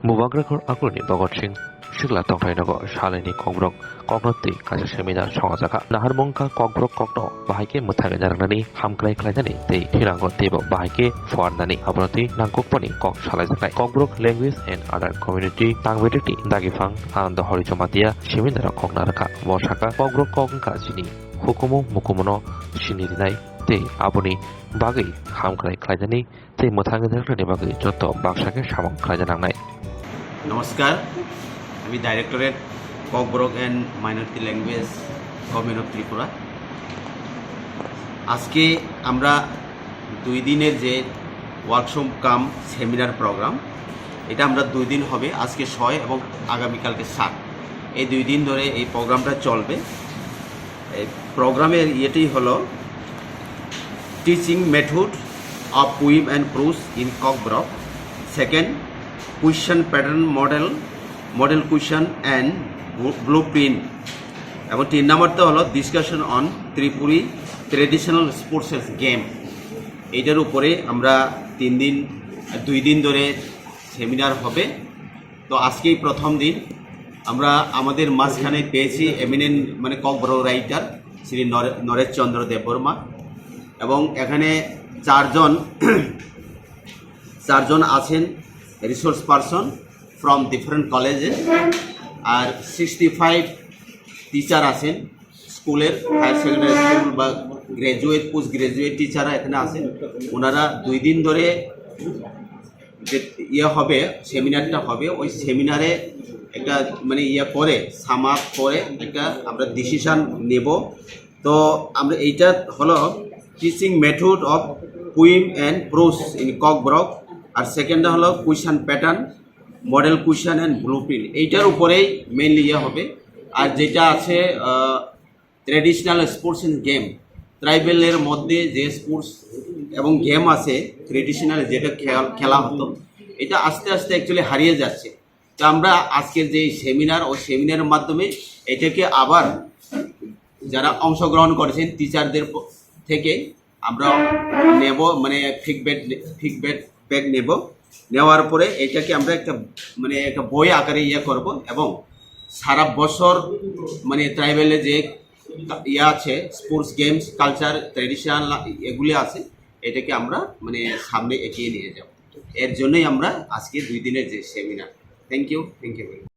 무바그라걸 아굴니 버거칭 시글라 덩타이너거 살레니 kokborok koknoti kaja seminar songajaga naharmongka kokborok kokno bahike muthage jarangani hamklai khlainani tei thirango tebo bahike fornani abonoti nangkokponi kok salaijaklai kokborok language and other community tangwediti dagifang anando horijomatia seminar koknaraka bosaka kokborok koknka jini hukumu mukumono sinirinai tei aboni bagwi hamklai khlainani tei muthage jarangani bagwi joto baksake samong khlaijanangnai। নমস্কার, আমি directorate kokborok and minority language government of Tripura. আজকে আমরা 2 দিনের যে workshop কাম seminar programme, এটা আমরা 2 দিন হবে, আজকে 6 এবং আগামীকালকে 7, এই 2 দিন ধরে এই প্রোগ্রামটা চলবে। এই প্রোগ্রামের ইয়েটাই হলো teaching method of poem and pros in kokborok, second question pattern model question and blueprint, এবং 3 নম্বরটা হলো discussion on Tripuri traditional sports game. এইটার উপরে আমরা 2 দিন ধরে সেমিনার হবে। তো আজকেই প্রথম দিন আমরা আমাদের মাঝখানে পেয়েছি এমিনেন্ট মানে kokborok রাইটার শ্রী নরেশ চন্দ্র দেববর্মা, এবং এখানে চারজন আছেন resource person from different colleges, আর 65 টিচার আছেন স্কুলের, হায়ার সেকেন্ডারি স্কুল বা গ্র্যাজুয়েট পোস্ট গ্র্যাজুয়েট টিচাররা এখানে আছেন। ওনারা 2 দিন ধরে যে হবে সেমিনারটা হবে, ওই সেমিনারে একটা মানে করে সাম আপ করে একটা আমরা ডিসিশন নেব। তো আমরা এইটা হলো teaching method of poem and pros in kokborok, আর সেকেন্ডটা হলো question pattern model question and blueprint, এইটার উপরেই মেইনলি হবে। আর যেটা আছে ট্র্যাডিশনাল স্পোর্টস অ্যান্ড গেম, ট্রাইবেলের মধ্যে যে স্পোর্টস এবং গেম আছে ট্র্যাডিশনাল যেটা খেলা হতো, এটা আস্তে আস্তে অ্যাকচুয়ালি হারিয়ে যাচ্ছে। তো আমরা আজকের যে সেমিনার, ওই সেমিনারের মাধ্যমে এটাকে আবার যারা অংশগ্রহণ করেছেন টিচারদের থেকে আমরা নেব, মানে ফিডব্যাক নেব। নেওয়ার পরে এটাকে আমরা একটা বই আকারে করব, এবং সারা বছর মানে ট্রাইবেলের যে আছে স্পোর্টস গেমস কালচার ট্র্যাডিশনাল এগুলি আছে, এটাকে আমরা মানে সামনে এগিয়ে নিয়ে যাব। এর জন্যই আমরা আজকে 2 দিনের যে সেমিনার। Thank you.